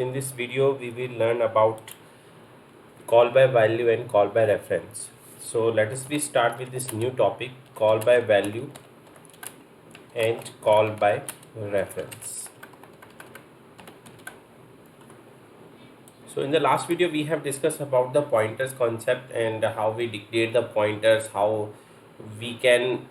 in this video we will learn about call by value and call by reference. So let us start with this new topic, call by value and call by reference. So in the last video we have discussed about the pointers concept and how we declare the pointers, how we can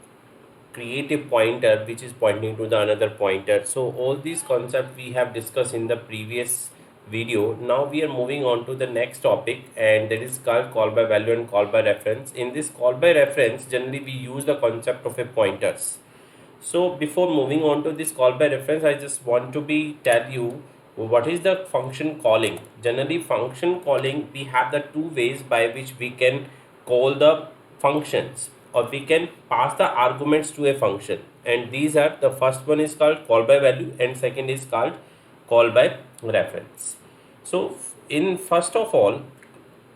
create a pointer which is pointing to the another pointer. So all these concepts we have discussed in the previous video. Now we are moving on to the next topic, and that is called call by value and call by reference. In this call by reference, generally we use the concept of a pointers. So before moving on to this call by reference, I just want to tell you what is the function calling. Generally function calling, we have the two ways by which we can call the functions, or we can pass the arguments to a function, and these are, the first one is called call by value and second is called call by reference. So in first of all,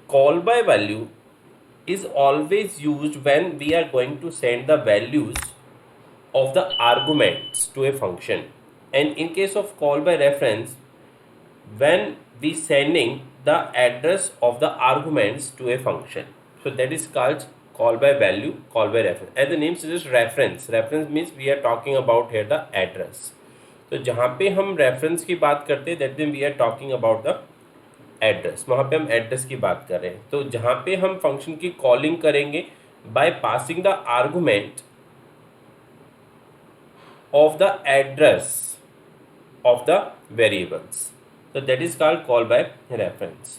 call by value is always used when we are going to send the values of the arguments to a function, and in case of call by reference, when we sending the address of the arguments to a function. So that is called call by value, call by reference. As the name suggests, reference means we are talking about here the address. तो जहाँ पे हम reference की बात करते हैं, that mean we are talking about the address, वहाँ पे हम एड्रेस की बात कर रहे हैं. तो जहाँ पे हम फंक्शन की कॉलिंग करेंगे by passing the argument of the address of the variables, so that is called call by reference.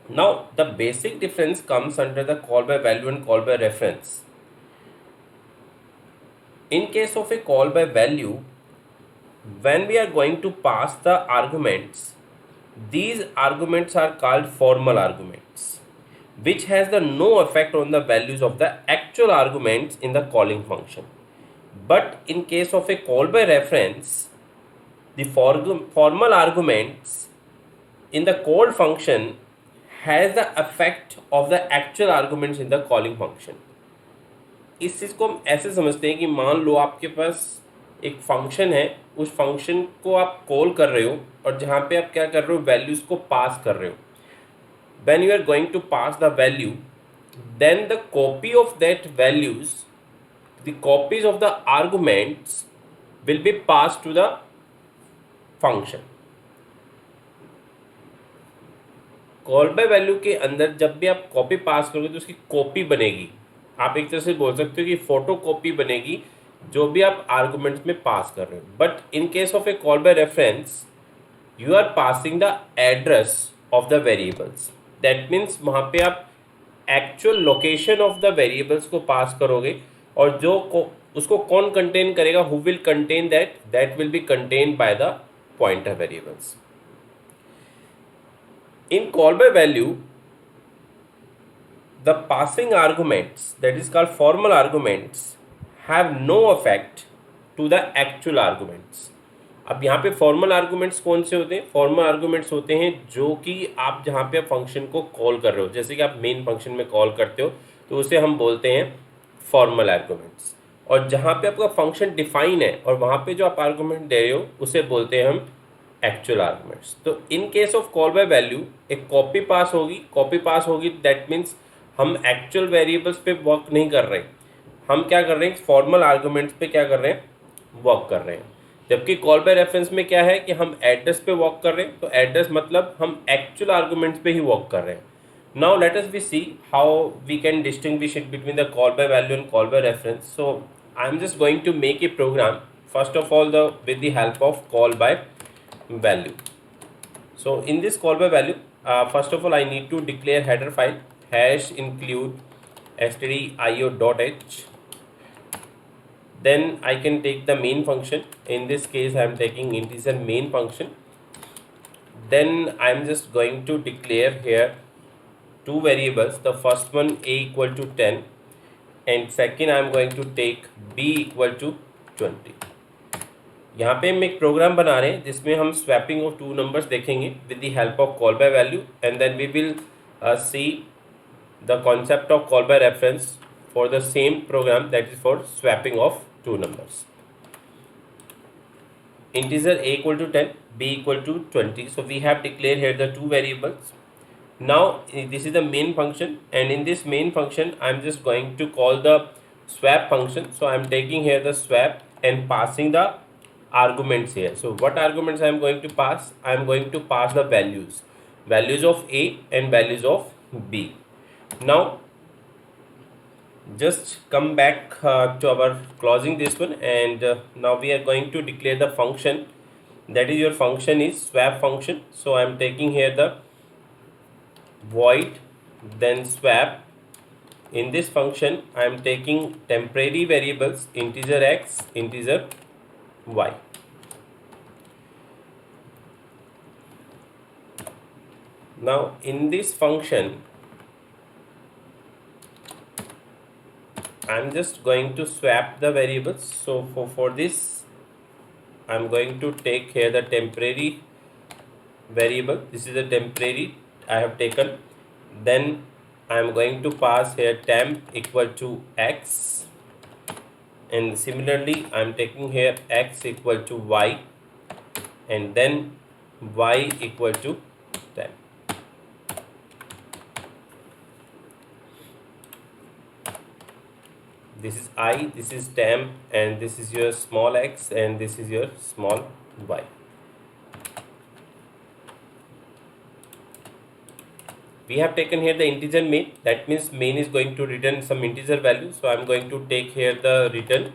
Now the basic difference comes under the call by value and call by reference. In case of a call by value, when we are going to pass the arguments, these arguments are called formal arguments, which has the no effect on the values of the actual arguments in the calling function. But in case of a call by reference, the formal arguments in the called function has the effect of the actual arguments in the calling function. इस चीज़ को हम ऐसे समझते हैं कि मान लो आपके पास एक फंक्शन है, उस फंक्शन को आप कॉल कर रहे हो और जहाँ पे आप क्या कर रहे हो, वैल्यूज़ को पास कर रहे हो. When you are going to pass the value, then the copy of that values, the copies of the arguments will be passed to the function. Call by value के अंदर जब भी आप कॉपी पास करोगे तो उसकी कॉपी बनेगी. आप एक तरह से बोल सकते हो कि फोटो कॉपी बनेगी जो भी आप आर्गुमेंट्स में पास कर रहे हो. But in case of a call by reference, you are passing the address of the variables. That means वहाँ पे आप actual location of the variables को पास करोगे, और जो उसको कौन कंटेन करेगा, who will contain that will be contain by the pointer variables. In call by value, the passing arguments, that is called formal arguments, have no effect to the actual arguments. अब यहाँ पे formal arguments कौन से होते हैं? Formal arguments होते हैं जो कि आप जहाँ पे फंक्शन को कॉल कर रहे हो, जैसे कि आप मेन फंक्शन में कॉल करते हो तो उसे हम बोलते हैं फॉर्मल आर्गूमेंट्स, और जहाँ पे आपका फंक्शन डिफाइन है और वहाँ पे जो आप आर्गूमेंट दे रहे हो उसे बोलते हैं हम एक्चुअल आर्गूमेंट्स. तो इन case of call by value एक कॉपी पास होगी दैट मीन्स हम एक्चुअल वेरिएबल्स पे वर्क नहीं कर रहे, हम क्या कर रहे हैं, फॉर्मल आर्गूमेंट्स पे क्या कर रहे हैं, वर्क कर रहे हैं. जबकि कॉल बाय रेफरेंस में क्या है कि हम एड्रेस पे वर्क कर रहे हैं, तो एड्रेस मतलब हम एक्चुअल आर्गूमेंट्स पे ही वर्क कर रहे हैं. Now let us see how we can distinguish it between the call by value and call by reference. So I am just going to make a program, first of all with the help of call by value. So in this call by value, first of all I need to declare header file hash include stdio.h. Then I can take the main function. In this case I am taking integer main function. Then I am just going to declare here two variables. The first one a equal to 10, and second I am going to take b equal to 20. यहाँ पे हम एक programme बना रहे हैं जिसमें हम swapping of two numbers देखेंगे with the help of call by value, and then we will see the concept of call by reference for the same program, that is for swapping of two numbers. integer a equal to 10, b equal to 20. So we have declared here the two variables. Now this is the main function, and in this main function I'm just going to call the swap function. So I'm taking here the swap and passing the arguments here. So what arguments I'm going to pass? I'm going to pass the values of a and values of b. Now just come back to our closing this one, and now we are going to declare the function. That is, your function is swap function. So I'm taking here the void then swap. In this function I am taking temporary variables integer x, integer y. Now in this function I am just going to swap the variables. So for this I am going to take here the temporary variable. This is a temporary I have taken. Then I am going to pass here temp equal to x, and similarly I am taking here x equal to y, and then y equal to temp. This is I, this is temp, and this is your small x, and this is your small y. We have taken here the integer main. That means main is going to return some integer value. So I am going to take here the return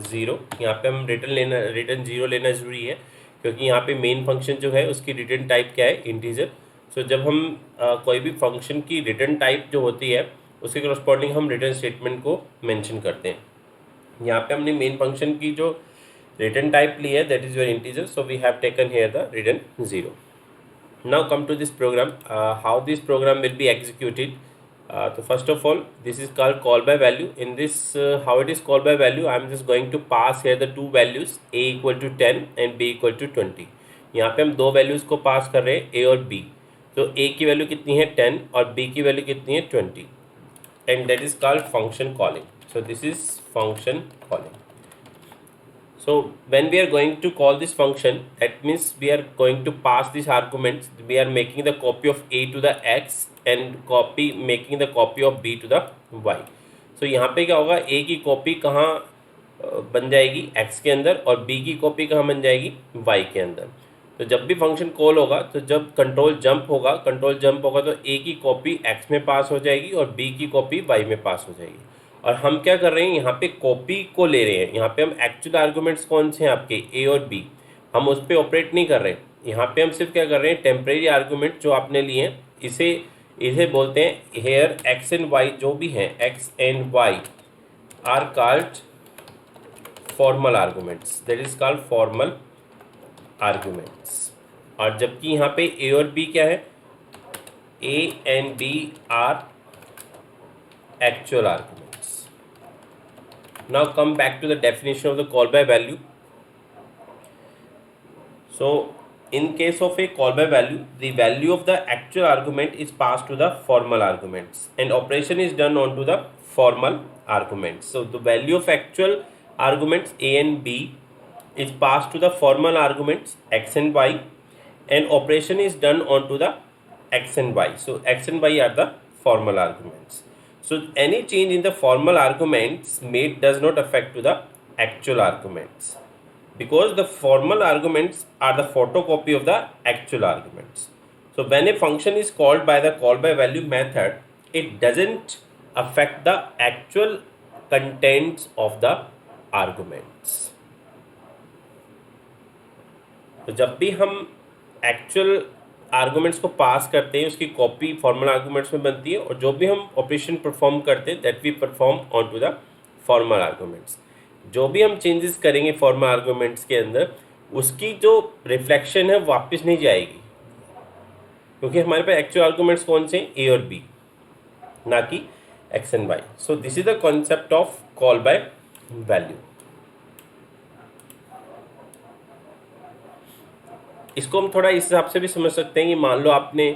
0. यहाँ पे हम return 0 लेना जरूरी है, क्योंकि यहाँ पे main function जो है उसकी रिटर्न टाइप क्या है? इंटीजर. सो जब हम कोई भी फंक्शन की रिटर्न टाइप जो होती है उसके करस्पॉन्डिंग हम रिटर्न स्टेटमेंट को मेंशन करते हैं. यहाँ पे हमने मेन फंक्शन की जो रिटर्न टाइप ली है that is your integer. So we have taken here the return 0. Now come to this program. How this program will be executed? So first of all, this is called call by value. In this, how it is called by value, I am just going to pass here the two values a equal to 10 and b equal to 20. यहाँ पे हम दो values को पास कर रहे हैं a और b. तो a की वैल्यू कितनी है 10 और b की वैल्यू कितनी है 20, and that is called function calling. So this is function calling. So when we are going to call this function, that means we are going to pass these arguments. We are making the copy of a to the x and making the copy of b to the y. So यहाँ पे क्या होगा? a की copy कहाँ बन जाएगी? x के अंदर, और b की कॉपी कहाँ बन जाएगी? y के अंदर. तो जब भी फंक्शन कॉल होगा, तो जब कंट्रोल जंप होगा तो a की कॉपी x में पास हो जाएगी और b की कॉपी y में पास हो जाएगी. और हम क्या कर रहे हैं? यहाँ पे कॉपी को ले रहे हैं. यहाँ पे हम एक्चुअल आर्गुमेंट्स कौन से हैं आपके? ए और बी. हम उस पर ऑपरेट नहीं कर रहे हैं. यहाँ पे हम सिर्फ क्या कर रहे हैं? टेम्परेरी आर्गुमेंट जो आपने लिए हैं, इसे बोलते हैं हेयर एक्स एंड वाई. जो भी हैं X and Y are called formal arguments. That is called formal arguments. और जबकि यहाँ पे ए और बी क्या है? A and B are actual arguments. Now come back to the definition of the call by value. So in case of a call by value, the value of the actual argument is passed to the formal arguments, and operation is done onto the formal arguments. So the value of actual arguments a and b is passed to the formal arguments x and y, and operation is done onto the x and y. So x and y are the formal arguments. So any change in the formal arguments made does not affect to the actual arguments, because the formal arguments are the photocopy of the actual arguments. So when a function is called by the call by value method, it doesn't affect the actual contents of the arguments. तो जब भी हम actual arguments को पास करते हैं, उसकी copy formal arguments में बनती है, और जो भी हम ऑपरेशन परफॉर्म करते हैं that we perform on to the formal arguments. जो भी हम चेंजेस करेंगे फॉर्मल आर्गूमेंट्स के अंदर, उसकी जो रिफ्लेक्शन है वापस नहीं जाएगी, क्योंकि हमारे पास एक्चुअल आर्गूमेंट्स कौन से हैं? ए और बी, ना कि X and Y. So this is the concept of call by value. इसको हम थोड़ा इस हिसाब से भी समझ सकते हैं कि मान लो आपने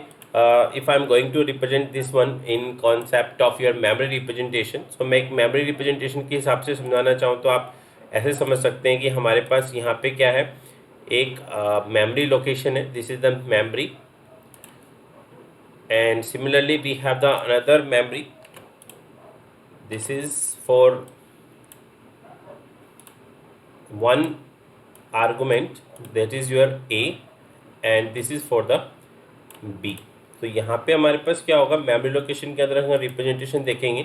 if I am going to represent this one in concept of your memory representation. So मैं एक मेमोरी रिप्रेजेंटेशन के हिसाब से समझाना चाहूँ तो आप ऐसे समझ सकते हैं कि हमारे पास यहाँ पे क्या है? एक memory location है, this is the memory, and similarly we have the another memory, this is for one argument, that is your A, and this is for the B. तो यहाँ पे हमारे पास क्या होगा, मेमोरी लोकेशन के अंदर अगर रिप्रेजेंटेशन देखेंगे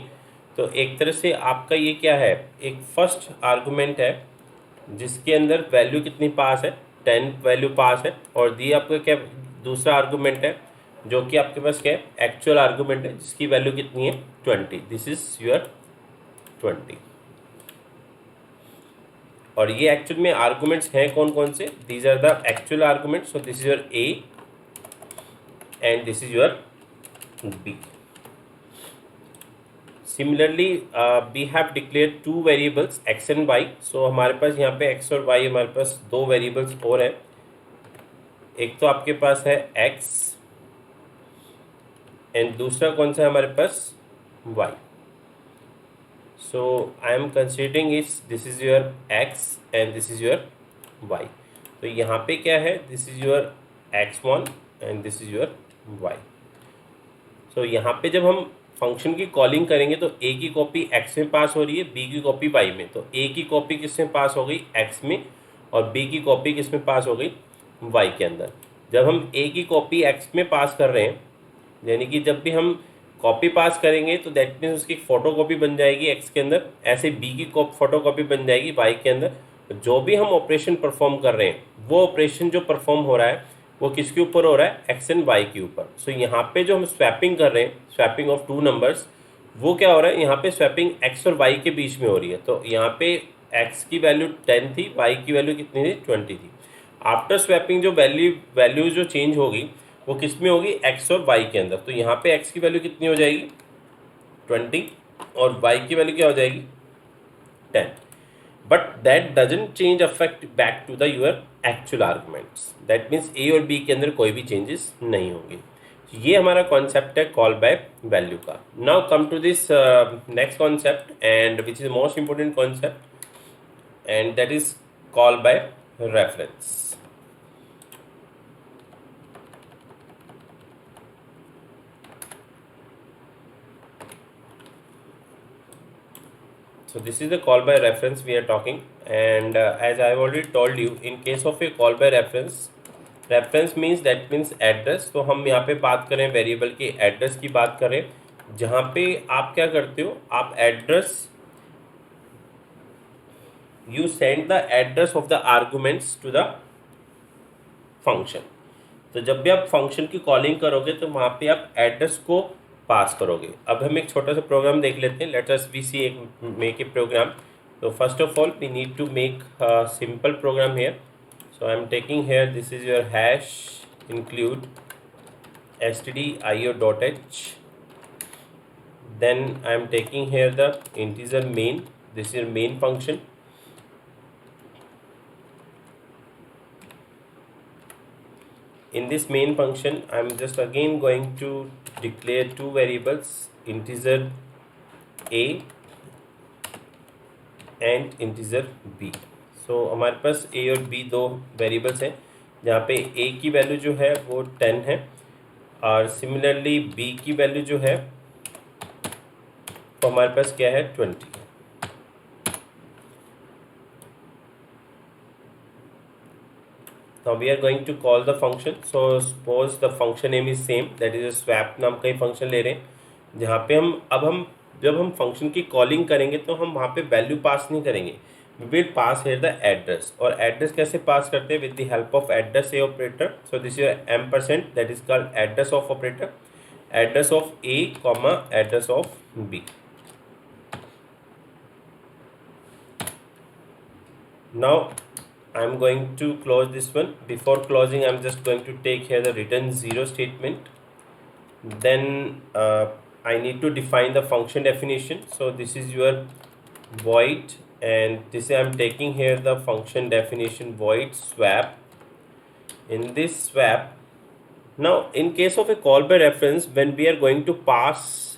तो एक तरह से आपका ये क्या है, एक फर्स्ट आर्गुमेंट है जिसके अंदर वैल्यू कितनी पास है, 10 वैल्यू पास है, और दी आपका क्या दूसरा आर्गुमेंट है जो कि आपके पास क्या है, एक्चुअल आर्गुमेंट है जिसकी वैल्यू कितनी है 20, दिस इज योर 20। और ये एक्चुअल में आर्गुमेंट्स हैं कौन कौन से, these are the actual arguments, so this is your A and this is your B. Similarly we have declared two variables x and y, so हमारे पास यहाँ पे x और y हमारे पास दो वेरिएबल्स और है, एक तो आपके पास है x एंड दूसरा कौन सा है हमारे पास y। so I am considering is this is your x and this is your y, तो यहाँ पे क्या है, this is your x1 and this is your y। so यहाँ पे जब हम फंक्शन की कॉलिंग करेंगे तो a की कॉपी x में पास हो रही है, b की कॉपी y में, तो a की कॉपी किस में पास हो गई x में, और b की कॉपी किस में पास हो गई y के अंदर। जब हम a की कॉपी x में पास कर रहे हैं, यानी कि जब भी हम कॉपी पास करेंगे तो दैट मीन्स उसकी फ़ोटो कॉपी बन जाएगी x के अंदर, ऐसे b की फ़ोटो कॉपी बन जाएगी y के अंदर। जो भी हम ऑपरेशन परफॉर्म कर रहे हैं वो ऑपरेशन जो परफॉर्म हो रहा है वो किसके ऊपर हो रहा है, एक्स एंड वाई के ऊपर। सो यहाँ पे जो हम स्वैपिंग कर रहे हैं, स्वैपिंग ऑफ टू नंबर्स, वो क्या हो रहा है, यहाँ पे स्वैपिंग एक्स और वाई के बीच में हो रही है। तो यहाँ पे एक्स की वैल्यू 10 थी, वाई की वैल्यू कितनी थी 20 थी। आफ्टर स्वैपिंग जो वैल्यू जो चेंज होगी वो किस में होगी, एक्स और वाई के अंदर। तो यहाँ पे एक्स की वैल्यू कितनी हो जाएगी 20 और वाई की वैल्यू क्या हो जाएगी 10, but that doesn't change affect back to the your actual arguments, that means a और b के अंदर कोई भी changes नहीं होंगे। ये हमारा कॉन्सेप्ट है कॉल बाय वैल्यू का। Now come to this next concept and which is most important concept, and that is call by reference. So this is the call by reference we are talking, and as I have already told you, in case of a call by reference, reference means that means address। तो हम यहाँ पे बात करें variable के address की बात करें, जहाँ पे आप क्या करते हो, आप address you send the address of the arguments to the function. तो जब भी आप फंक्शन की कॉलिंग करोगे तो वहाँ पे आप एड्रेस को पास करोगे। अब हम एक छोटा सा प्रोग्राम देख लेते हैं, लेट अस वी सी एक मेक ए प्रोग्राम। तो first of all we need to make simple program here. So I am taking here this is your hash include stdio.h, then I am taking here the integer main, this is your main function। In this main function I am just again going to declare two variables, integer a and integer b। so हमारे पास a और b दो variables हैं, जहाँ पे a की value जो है वो 10 है और सिमिलरली b की वैल्यू जो है तो हमारे पास क्या है 20 है। Now we are going to call the function। so suppose the function name is same, that is a swap नाम का ही फंक्शन ले रहे हैं, जहाँ पे हम जब हम फंक्शन की कॉलिंग करेंगे तो हम वहाँ पे वैल्यू पास नहीं करेंगे, we will pass here the address। और एड्रेस कैसे पास करते हैं, with the help of address a operator। so this is your ampersand, that is called address of operator, address of a comma address of b। now I am going to close this one। before closing I am just going to take here the return 0 statement, then I need to define the function definition। so this is your void, and this I am taking here the function definition void swap। in this swap, now in case of a call by reference, when we are going to pass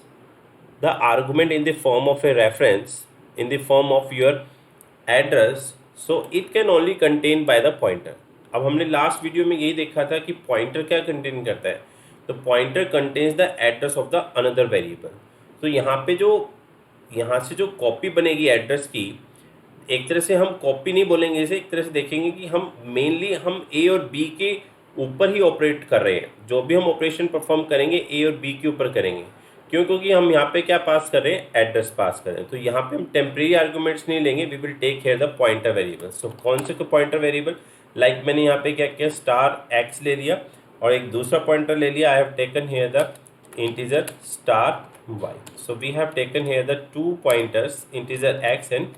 the argument in the form of a reference, in the form of your address, so it can only contain by the pointer। अब हमने last video में यही देखा था कि pointer क्या contain करता है, तो pointer contains the address of the another variable. तो यहाँ पे जो यहाँ से जो कॉपी बनेगी एड्रेस की, एक तरह से हम कॉपी नहीं बोलेंगे इसे, एक तरह से देखेंगे कि हम मेनली हम ए और बी के ऊपर ही ऑपरेट कर रहे हैं। जो भी हम ऑपरेशन परफॉर्म करेंगे ए और बी के ऊपर करेंगे। क्यों? क्योंकि हम यहाँ पे क्या पास कर रहे हैं, एड्रेस पास कर रहे हैं। तो यहाँ पे हम टेम्परेरी आर्गूमेंट्स नहीं लेंगे, we will take care the pointer variable. So कौन से पॉइंटर वेरिएबल, लाइक मैंने यहाँ पे क्या किया, स्टार एक्स ले लिया और एक दूसरा पॉइंटर ले लिया, I have taken here the integer star Y. So we have taken here the two pointers, integer X and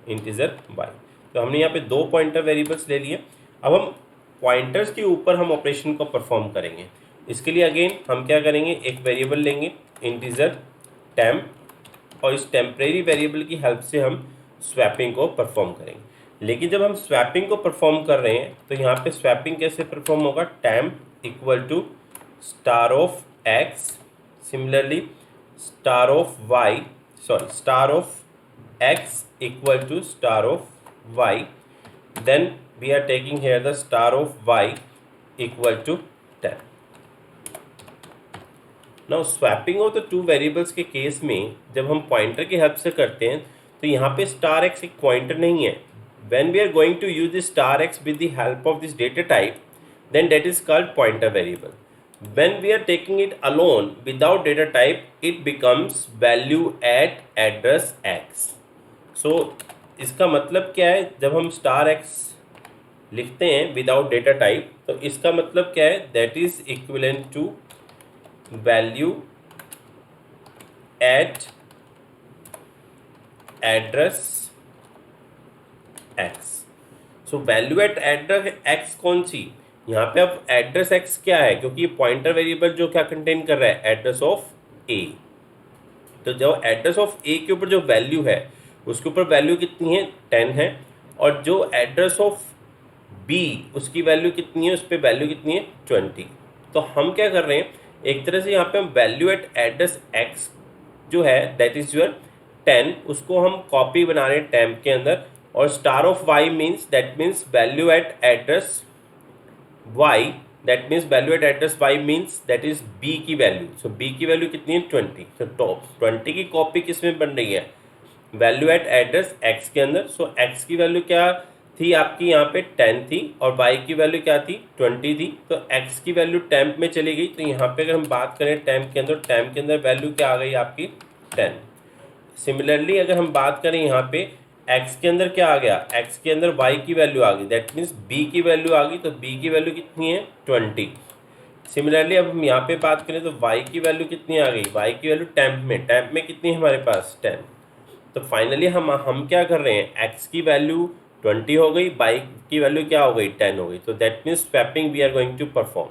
integer Y. तो हमने यहाँ पे दो पॉइंटर वेरिएबल्स ले लिए। अब हम पॉइंटर्स के ऊपर हम ऑपरेशन को परफॉर्म करेंगे। इसके लिए अगेन हम क्या करेंगे, एक वेरिएबल लेंगे इंटीजर टेम्प, और इस टेम्परेरी वेरिएबल की हेल्प से हम स्वैपिंग को परफॉर्म करेंगे। लेकिन जब हम स्वैपिंग को परफॉर्म कर रहे हैं तो यहाँ पे स्वैपिंग कैसे परफॉर्म होगा, temp equal to star of X, similarly star of Y, sorry star of x equal to star of y, then we are taking here the star of y equal to 10. Now swapping of the two variables के case में जब हम pointer की help से करते हैं तो यहाँ पे स्टार x एक पॉइंटर नहीं है। When we are going to use this star x with the help of this data type, then that is called pointer variable. When we are taking it alone without data type, it becomes value at address x. सो इसका मतलब क्या है, जब हम star x लिखते हैं without data type, तो इसका मतलब क्या है, that is equivalent to value at address X. So value at address X कौन सी, यहाँ पे अब एड्रेस एक्स क्या है, क्योंकि ये पॉइंटर वेरिएबल जो क्या कंटेन कर रहा है, एड्रेस ऑफ ए। तो जो एड्रेस ऑफ ए के ऊपर जो वैल्यू है उसके ऊपर वैल्यू कितनी है, 10 है, और जो एड्रेस ऑफ बी उसकी वैल्यू कितनी है, उस पर वैल्यू कितनी है, 20। तो हम क्या कर रहे हैं, एक तरह से यहाँ पे हम वैल्यू एट एड्रेस एक्स जो है दैट इज योर 10, उसको हम कॉपी बना रहे हैं टैम्प के अंदर, और star of Y means that means value at address Y, that means value at address Y means that is B की वैल्यू। सो बी की वैल्यू कितनी है, 20। तो 20 की कॉपी किस में बन रही है, वैल्यू एट एड्रेस एक्स के अंदर। सो एक्स की वैल्यू क्या थी आपकी यहाँ पे 10 थी, और वाई की वैल्यू क्या थी, 20 थी। तो एक्स की वैल्यू टैम्प में चली गई। तो यहाँ पे अगर हम बात करें टैम्प के अंदर, टैम्प के अंदर वैल्यू क्या आ गई आपकी, 10। सिमिलरली अगर हम बात करें यहाँ पे एक्स के अंदर क्या आ गया, एक्स के अंदर वाई की वैल्यू आ गई, दैट मीन्स बी की वैल्यू आ गई। तो बी की वैल्यू कितनी है, 20। सिमिलरली अब हम यहाँ पे बात करें तो वाई की वैल्यू कितनी आ गई, वाई की वैल्यू टैम्प में कितनी है हमारे पास, 10। तो फाइनली हम क्या कर रहे हैं, x की वैल्यू 20 हो गई, y की वैल्यू क्या हो गई, 10 हो गई। तो that means swapping we are going to perform.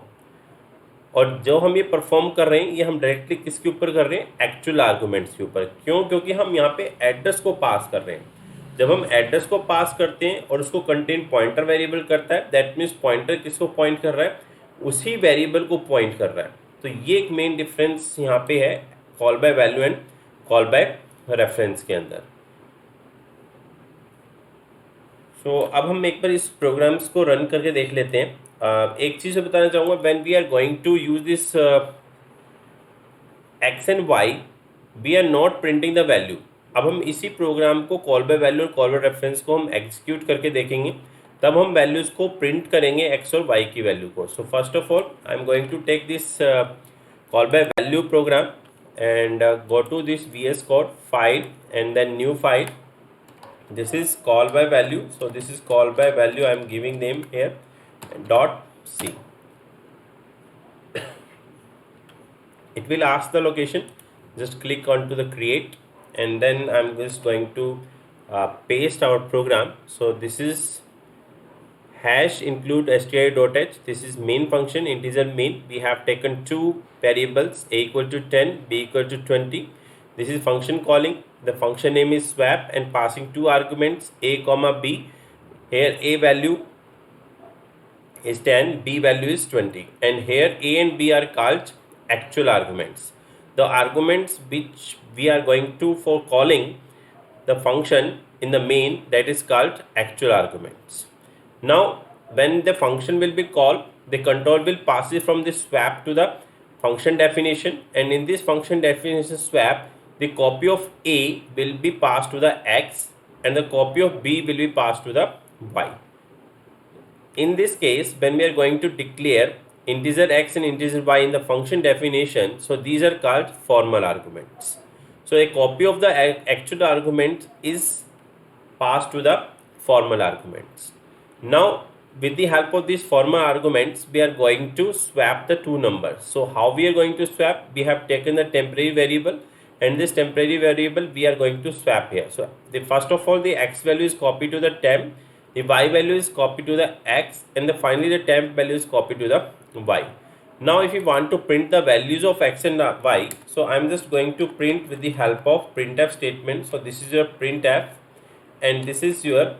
और जो हम ये परफॉर्म कर रहे हैं ये हम डायरेक्टली किसके ऊपर कर रहे हैं, एक्चुअल आर्गूमेंट्स के ऊपर। क्यों? क्योंकि हम यहाँ पे एड्रेस को पास कर रहे हैं। जब हम एड्रेस को पास करते हैं और उसको कंटेन पॉइंटर वेरिएबल करता है, दैट मीन्स पॉइंटर किसको पॉइंट कर रहा है, उसी वेरिएबल को पॉइंट कर रहा है। तो ये एक मेन डिफरेंस यहाँ पे है call by value and call by reference के अंदर। सो अब हम एक बार इस प्रोग्राम्स को रन करके देख लेते हैं। एक चीज़ बताना चाहूँगा, when we are going to use this X and Y, we are not printing the value. अब हम इसी प्रोग्राम को कॉल बाय वैल्यू और कॉल बाय रेफरेंस को हम एग्जीक्यूट करके देखेंगे, तब हम वैल्यूज़ को प्रिंट करेंगे एक्स और वाई की वैल्यू को। So first of all I am going to take this call by value program and go to this VS Code file and then new file. This is call by value, so this is call by value, I am giving name here dot C. It will ask the location, just click onto the create and then I'm just going to paste our program. So this is hash include str.h, this is main function, integer main. We have taken two variables, a equal to 10, b equal to 20. This is function calling, the function name is swap and passing two arguments a comma b. Here a value is 10, b value is 20, and here a and b are called actual arguments. The arguments which we are going to for calling the function in the main, that is called actual arguments. Now when the function will be called, the control will pass it from the swap to the function definition, and in this function definition swap, the copy of A will be passed to the X and the copy of B will be passed to the Y. In this case, when we are going to declare integer x and integer y in the function definition, so these are called formal arguments. So a copy of the actual argument is passed to the formal arguments. Now, with the help of these formal arguments, we are going to swap the two numbers. So how we are going to swap? We have taken the temporary variable, and this temporary variable we are going to swap here. So the first of all, the x value is copied to the temp, the y value is copied to the x, and finally the temp value is copied to the y. Now if you want to print the values of x and y, so I am just going to print with the help of printf statement. So this is your printf, and this is your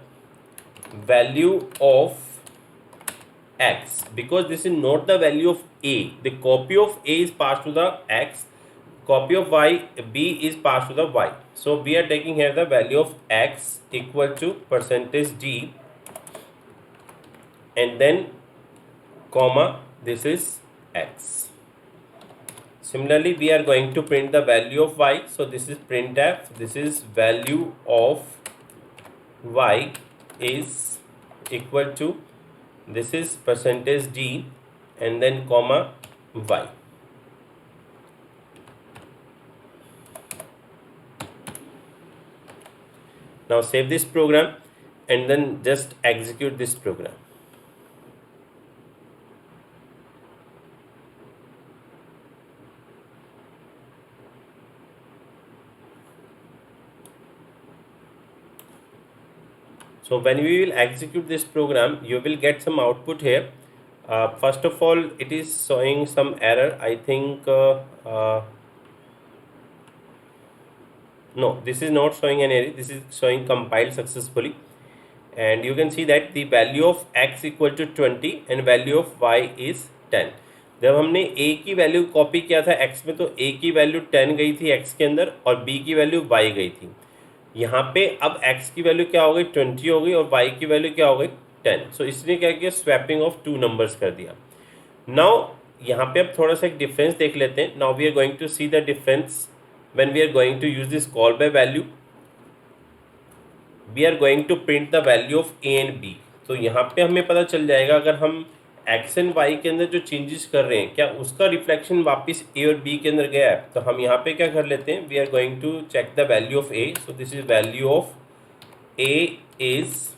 value of x, because this is not the value of a. The copy of a is passed to the x, copy of y, b is passed to the y. So we are taking here the value of x equal to %d, and then comma, this is x. Similarly, we are going to print the value of y. So this is printf, this is value of y is equal to, this is %d, and then comma y. Now save this program and then just execute this program. So when we will execute this program, you will get some output here. First of all, it is showing some error. I think no, this is not showing an error. This is showing compiled successfully, and you can see that the value of x equal to 20 and value of y is 10. जब हमने a की value copy किया था x में, तो a की value 10 गई थी x के अंदर और b की वैल्यू y गई थी. यहाँ पे अब x की वैल्यू क्या हो गई, 20 हो गई, और y की वैल्यू क्या हो गई, 10. सो इसने क्या किया, स्वैपिंग ऑफ टू नंबर्स कर दिया. नाउ यहाँ पे अब थोड़ा सा एक डिफरेंस देख लेते हैं. Now we are going to see the difference when we are going to use this call by value. We are going to print the value of a and b. तो यहाँ पे हमें पता चल जाएगा अगर हम x and y के अंदर जो चेंजेस कर रहे हैं, क्या उसका रिफ्लेक्शन वापस a और b के अंदर गया है. तो हम यहाँ पे क्या कर लेते हैं, we are going to check the value of a. So this is value of a is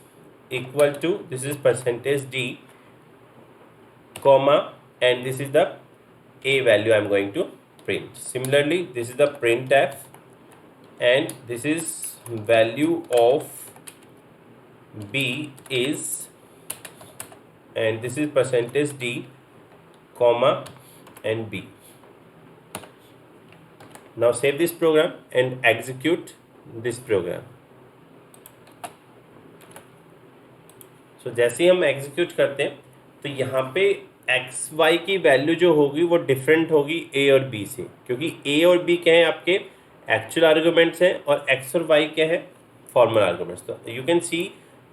equal to, this is %d, comma, and this is the a value I am going to print. Similarly, this is the printf, and this is value of b is, and this is %d, comma, and b. Now save this program and execute this program. So जैसे ही हम execute करते हैं, तो यहाँ पे x Y की value जो होगी वो डिफरेंट होगी ए और बी से, क्योंकि ए और बी क्या है, आपके एक्चुअल आर्गूमेंट्स हैं, और एक्स और वाई क्या है, फॉर्मल आर्गूमेंट्स. तो you can see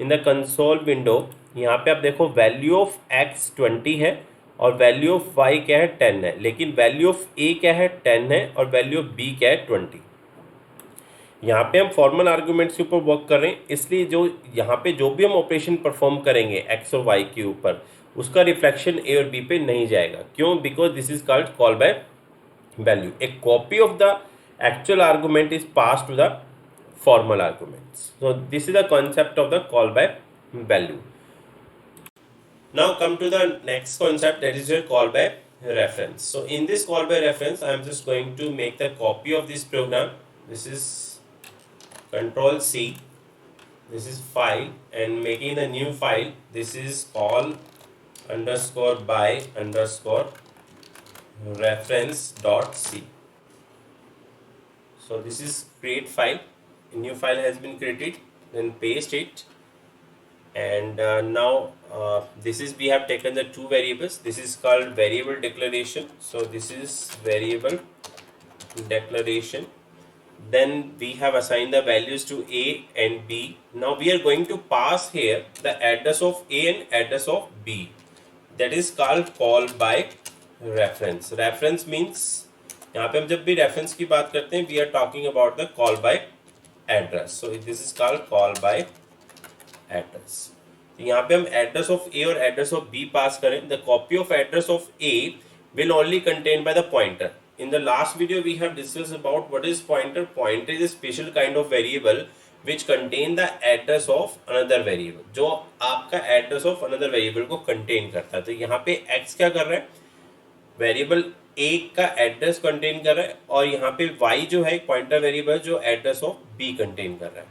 in the console window, यहाँ पे आप देखो वैल्यू ऑफ एक्स 20 है और वैल्यू ऑफ वाई क्या है, 10 है, लेकिन वैल्यू ऑफ ए क्या है, 10 है, और वैल्यू ऑफ बी क्या है, 20. यहाँ पे हम फॉर्मल आर्गूमेंट्स के ऊपर वर्क कर रहे हैं, इसलिए जो यहाँ पे जो भी हम ऑपरेशन परफॉर्म करेंगे एक्स और वाई के ऊपर, उसका रिफ्लेक्शन ए और बी पे नहीं जाएगा. क्यों? Because this is called call by value. A copy of the actual argument is pass to the formal arguments. So this is the concept of the call by value. Now come to the next concept, that is your call by reference. So in this call by reference I am just going to make the copy of this program. This is Control C, this is file, and making the new file, this is call underscore by underscore reference dot c. So this is create file, a new file has been created, then paste it, and now this is, we have taken the two variables. This is called variable declaration. So this is variable declaration, Then we have assigned the values to A and B. Now we are going to pass here the address of A and address of B. That is called call by reference. Reference means यहाँ पे हम जब भी reference की बात करते हैं, we are talking about the call by address. So this is called call by address. तो यहाँ पे हम address of A और address of B पास करें. The copy of address of A will only contained by the pointer. In the last video we have discussed about what is pointer. Pointer is a special kind of variable which contain the address of another variable, जो आपका address of another variable को contain करता है. तो यहाँ पे x क्या कर रहा है, वेरिएबल a का एड्रेस कंटेन कर रहा है, और यहाँ पे y जो है पॉइंटर वेरिएबल जो एड्रेस ऑफ b कंटेन कर रहा है.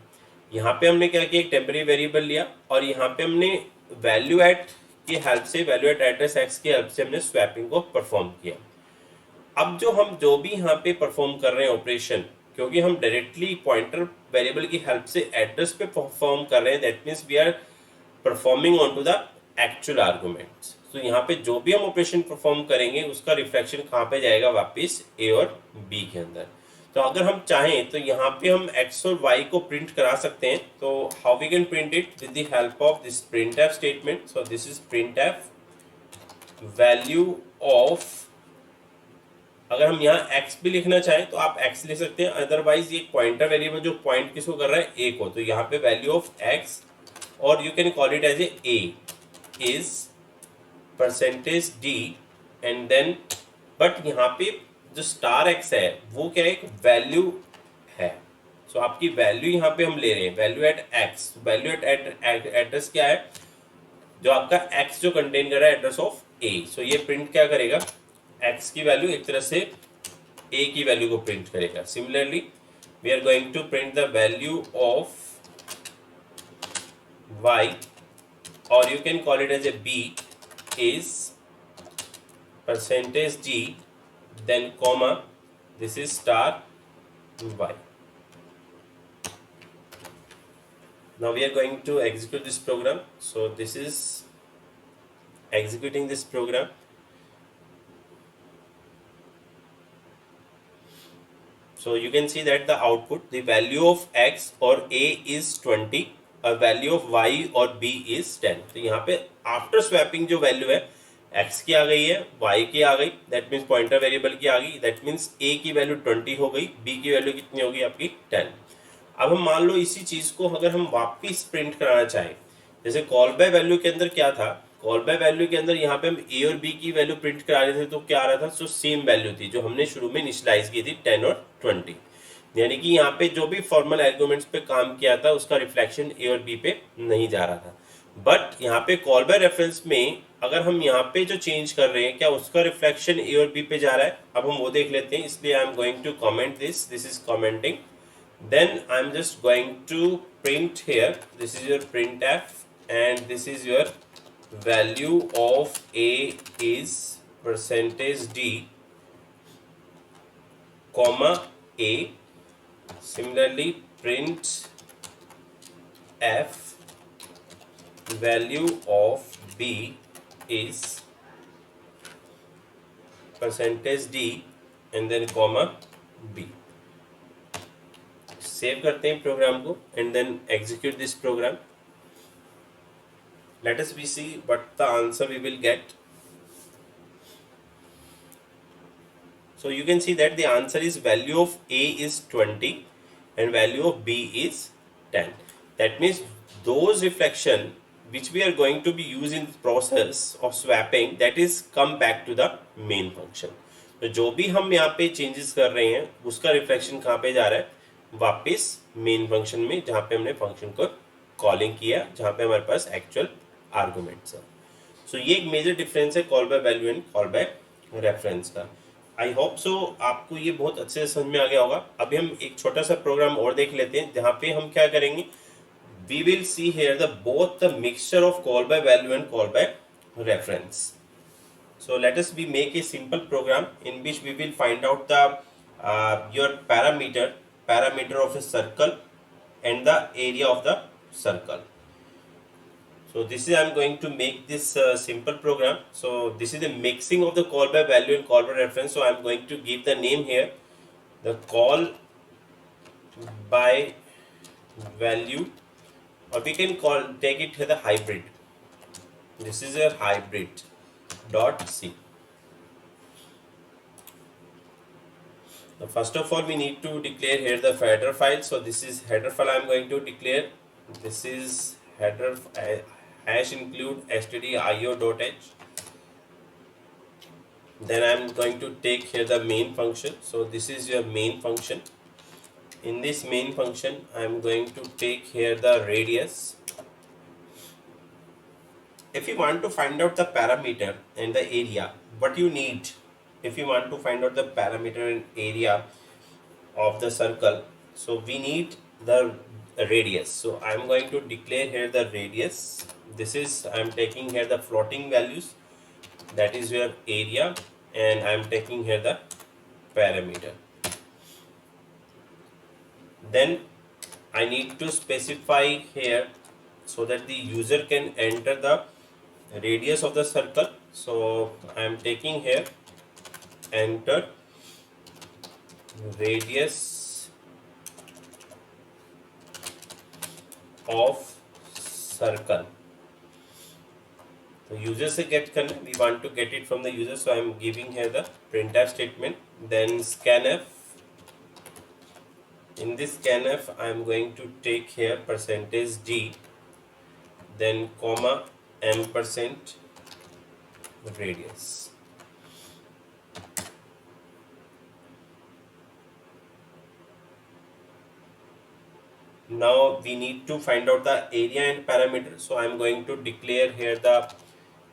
यहाँ पे हमने क्या किया, एक टेम्पररी वेरिएबल लिया और यहाँ पे हमने वैल्यू एट की हेल्प से, वैल्यू एट एड्रेस x की हेल्प से हमने स्वैपिंग को परफॉर्म किया. अब जो भी यहाँ पे परफॉर्म कर रहे हैं ऑपरेशन, क्योंकि हम डायरेक्टली पॉइंटर वेरिएबल की हेल्प से एड्रेस पे परफॉर्म कर रहे हैं, that means we are performing on to the actual arguments. तो यहाँ पे जो भी हम ऑपरेशन परफॉर्म करेंगे उसका रिफ्लेक्शन कहाँ पे जाएगा, वापस ए और बी के अंदर. तो अगर हम चाहें तो यहाँ पे हम x और y को प्रिंट करा सकते हैं. तो how we can print it, with the help of this printf statement. So this is printf value of, अगर हम यहाँ x भी लिखना चाहें तो आप x लिख सकते हैं, अदरवाइज ये पॉइंटर वेरिएबल जो पॉइंट किसको कर रहा है, a को. तो यहाँ पे वैल्यू ऑफ x, और you can call it as a is percentage d, and then but यहाँ पे जो स्टार x है वो क्या है, एक वैल्यू है. सो आपकी वैल्यू यहाँ पे हम ले रहे हैं, value at x. Value at address क्या है, जो आपका x जो कंटेन कर रहा है एड्रेस ऑफ a. सो ये प्रिंट क्या करेगा, x की वैल्यू एक तरह से a की वैल्यू को प्रिंट करेगा. Similarly we are going to print the value of y, और you can call it as a b is percentage d, then comma, this is star y. Now we are going to execute this program. So this is executing this program. So you can see that the output, the value of x or a is 20, और value of y और b is 10. तो यहाँ पे after swapping जो value है x की आ गई है, y की आ गई, दैट मीन्स पॉइंटर वेरिएबल की आ गई, दैट मीन्स a की वैल्यू 20 हो गई, b की वैल्यू कितनी होगी आपकी 10. अब हम मान लो इसी चीज को अगर हम वापिस प्रिंट कराना चाहें, जैसे कॉल बाय वैल्यू के अंदर क्या था, कॉल बाय वैल्यू के अंदर यहाँ पे हम a और b की वैल्यू प्रिंट करा रहे थे, तो क्या आ रहा था, जो सेम वैल्यू थी जो हमने शुरू में इनिशियलाइज की थी 10 और 20. यानी कि यहाँ पे जो भी फॉर्मल आर्गुमेंट्स पे काम किया था उसका रिफ्लेक्शन ए और बी पे नहीं जा रहा था. बट यहाँ पे कॉल बाय रेफरेंस में अगर हम यहाँ पे जो चेंज कर रहे हैं, क्या उसका रिफ्लेक्शन ए और बी पे जा रहा है, अब हम वो देख लेते हैं. इसलिए I am going to comment this is commenting, then I am just going to print here, this is your print F, and this is your value of A is percentage D comma A. Similarly, print f value of b is percentage d, and then comma b. Save करते हैं programme को and then execute this program. Let us see what the answer we will get. So you can see that the answer is value of a is 20 and value of b is 10. That means those reflection which we are going to be using in the process of swapping, that is come back to the main function. तो जो भी हम यहाँ पे changes कर रहे हैं उसका reflection कहाँ पे जा रहा है, वापस main function में, जहाँ पे हमने function को calling किया, जहाँ पे हमारे पास actual arguments है. So ये एक major difference है call by value and call by reference का. आई होप सो आपको ये बहुत अच्छे से समझ में आ गया होगा. अभी हम एक छोटा सा प्रोग्राम और देख लेते हैं जहाँ पे हम क्या करेंगे, we will see here the both the mixture of call by value and call by reference. So let us be make a simple program in which we will find out the your parameter of a circle and the area of the circle. So this is I am going to make this simple program. So this is the mixing of the call by value and call by reference. So I am going to give the name here, the call by value, or we can take it as a hybrid. This is a hybrid dot c. Now first of all we need to declare here the header file. So this is header file I am going to declare. This is header hash include stdio.h. Then I am going to take here the main function. So this is your main function. In this main function I am going to take here the radius. If you want to find out the parameter and the area, what you need, if you want to find out the parameter and area of the circle, so we need the radius. So I am going to declare here the radius. This is, I am taking here the floating values, that is your area, and I am taking here the parameter. Then I need to specify here so that the user can enter the radius of the circle. So I am taking here enter radius of circle. The user se get connect, we want to get it from the user, so I am giving here the printf statement. Then scanf. In this scanf I am going to take here %d, then comma ampersand radius. Now we need to find out the area and parameter. So I am going to declare here the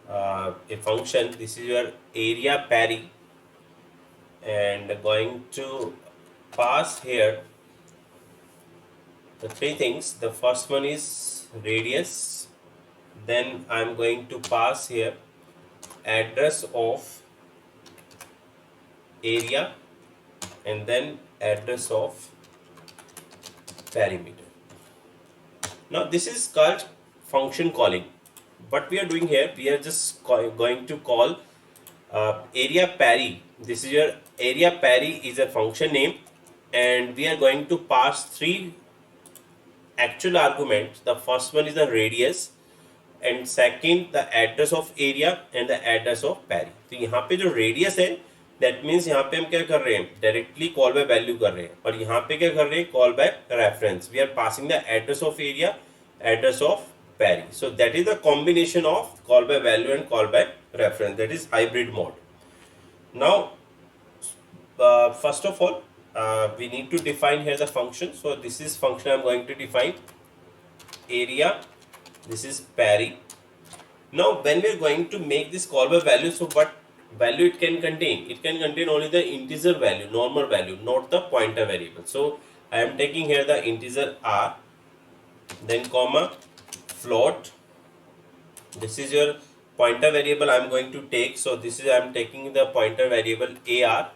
a function. This is your area pari, and going to pass here the three things. The first one is radius. Then I am going to pass here address of area, and then address of perimeter. Now this is called function calling. What we are doing here, we are just going to call area pari. This is your area pari is a function name, and we are going to pass three actual arguments. The first one is the radius, and second the address of area, and the address of pari. तो यहाँ पे जो radius है, that means यहाँ पे हम क्या कर रहे हैं, directly call by value कर रहे हैं, और यहाँ पे क्या कर रहे हैं, call by reference. We are passing the address of area, address of pari. So that is the combination of call by value and call by reference. That is hybrid mode. Now first of all we need to define here the function. So this is function I am going to define area. This is pari. Now when we are going to make this call by value, so what value it can contain? It can contain only the integer value, normal value, not the pointer variable. So I am taking here the integer r, then comma float. This is your pointer variable I am going to take. So this is I am taking the pointer variable ar.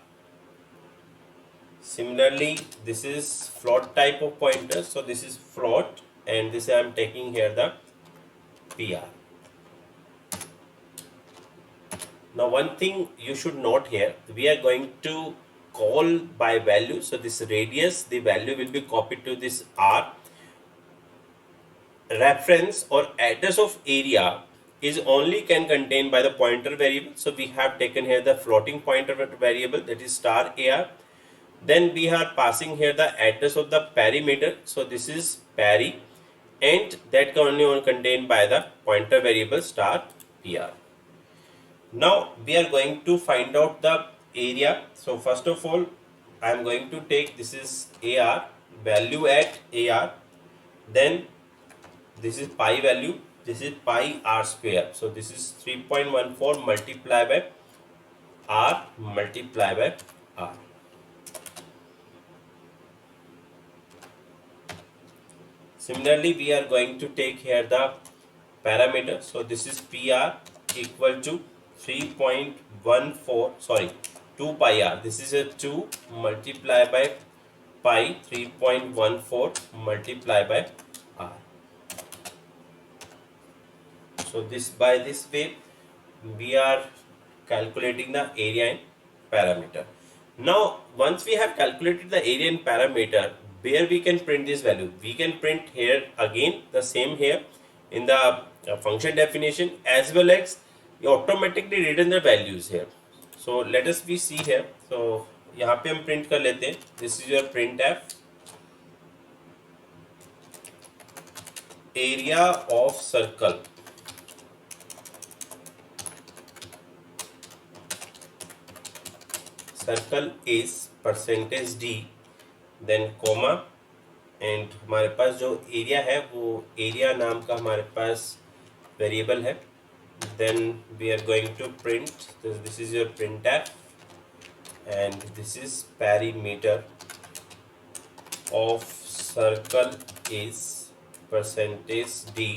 Similarly, this is float type of pointer. So this is float, and this I am taking here the pr. Now one thing you should note here, we are going to call by value. So this radius, the value will be copied to this r. Reference or address of area is only can contain by the pointer variable. So we have taken here the floating pointer variable, that is star ar. Then we are passing here the address of the perimeter. So this is pari, and that can only contained by the pointer variable star pr. Now we are going to find out the area. So first of all I am going to take, this is ar, value at ar, then this is pi value, this is pi r square. So this is 3.14 multiplied by r multiplied by r. Similarly, we are going to take here the parameter. So this is pr equal to 2 pi r. This is a 2 multiplied by pi 3.14 multiplied by r. So this, by this way we are calculating the area and parameter. Now once we have calculated the area and parameter, where we can print this value. We can print here again the same here in the function definition, as well as you automatically return the values here. So let us we see here. So यहाँ पे हम print कर लेते हैं. This is your printf area of circle. Circle is percentage d, then comma, and हमारे पास जो area है वो एरिया नाम का हमारे पास वेरिएबल है. Then we are going to print this is your printf and this is perimeter of circle is percentage D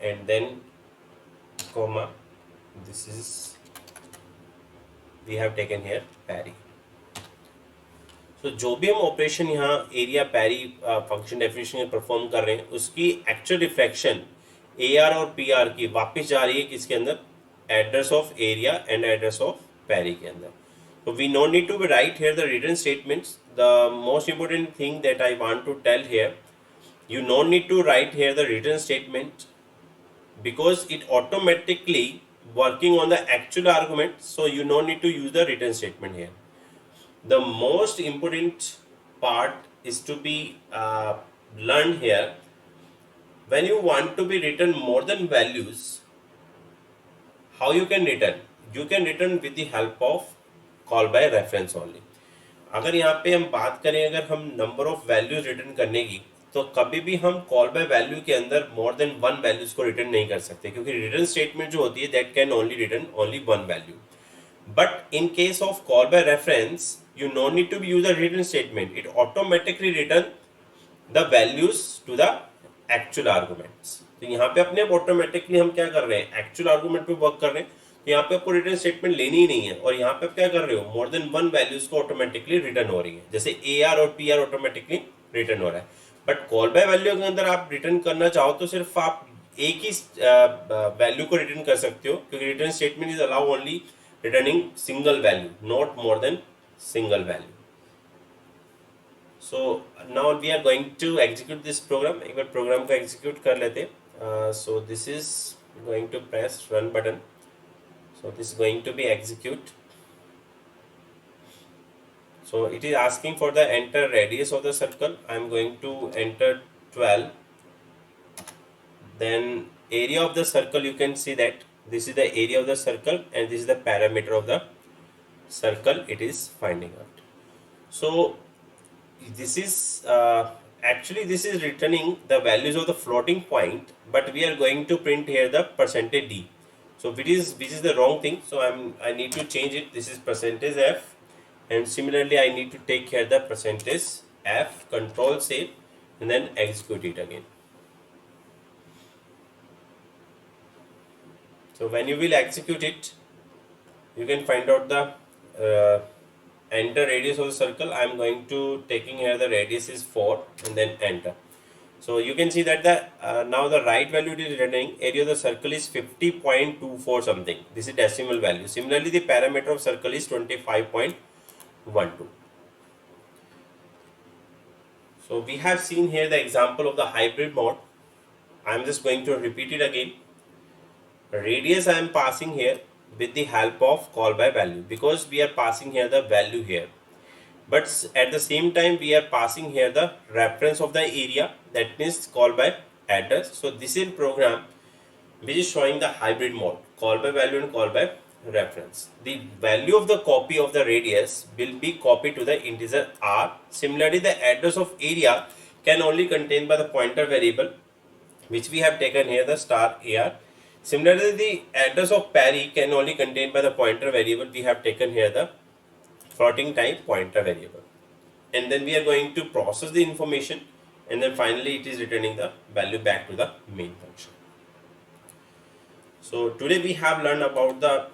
and then comma, this is we have taken here peri. तो जो भी हम operation यहाँ area peri function definition में perform कर रहे हैं उसकी एक्चुअल रिफ्लेक्शन AR और PR की वापस जा रही है किसके अंदर, address of area and address of पैरी के अंदर. तो we no need to be write here the return statements. The most important thing that I want to tell here, you no need to write here the written statement because it automatically working on the actual argument, so you no need to use the written statement here. The most important part is to be learned here. When you want to be written more than values, how you can return? You can return with the help of call by reference only. अगर यहाँ पे हम बात करें अगर हम number of values return करने की, तो कभी भी हम कॉल बाय वैल्यू के अंदर मोर देन वन वैल्यूज को रिटर्न नहीं कर सकते, क्योंकि रिटर्न स्टेटमेंट जो होती है that can only return only one value. But in case of call by reference, you no need to use the written statement. It automatically return the values to the actual arguments. तो यहाँ पे अपने automatically हम क्या कर रहे हैं, actual argument पे वर्क कर रहे हैं. तो यहाँ पे आपको रिटर्न स्टेटमेंट लेनी ही नहीं है, और यहाँ पे आप क्या कर रहे हो, मोर देन वन वैल्यूज को ऑटोमेटिकली रिटर्न हो रही है. जैसे AR और PR ऑटोमेटिकली रिटर्न हो रहा है. बट कॉल बाय वैल्यू के अंदर आप रिटर्न करना चाहो तो सिर्फ आप एक ही वैल्यू को रिटर्न कर सकते हो, क्योंकि return statement is allow only returning single value, not more than single value. So now we are going to execute this program. एक बार program को execute कर लेते. So this is going to press run button. So this is going to be execute. So it is asking for the enter radius of the circle. I am going to enter 12. Then area of the circle, you can see that this is the area of the circle and this is the parameter of the circle it is finding out. So this is actually this is returning the values of the floating point, but we are going to print here the percentage d. So which is the wrong thing, so I need to change it. This is percentage f, and similarly I need to take here the percentage f, control save, and then execute it again. So when you will execute it, you can find out the enter radius of the circle. I am going to taking here the radius is 4 and then enter. So you can see that the now the right value it is returning, area of the circle is 50.24 something. This is decimal value. Similarly, the parameter of circle is 25.12. So we have seen here the example of the hybrid mode. I am just going to repeat it again. Radius I am passing here with the help of call by value, because we are passing here the value here, but at the same time we are passing here the reference of the area, that means call by address. So this is program which is showing the hybrid mode, call by value and call by reference. The value of the copy of the radius will be copied to the integer r. Similarly, the address of area can only contain by the pointer variable, which we have taken here the star AR. Similarly, the address of Parry can only contain by the pointer variable. We have taken here the floating type pointer variable, and then we are going to process the information, and then finally it is returning the value back to the main function. So today we have learned about the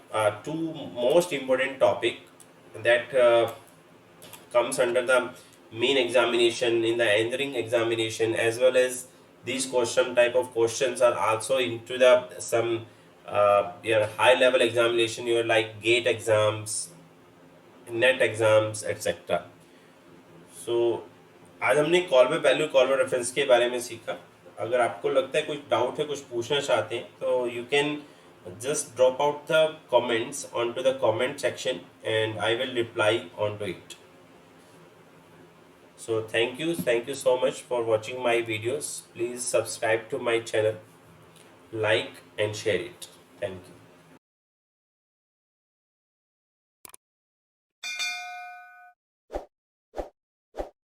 two most important topic that comes under the main examination, in the entering examination, as well as these question type of questions are also into the some your high level examination, your like gate exams, net exams, etc. So आज हमने call by value call by reference के बारे में सीखा। अगर आपको लगता है कुछ डाउट है, कुछ पूछना चाहते हैं, तो you can just drop out the comments onto the comment section and I will reply onto it. So thank you so much for watching my videos. Please subscribe to my channel, like and share it. Thank you.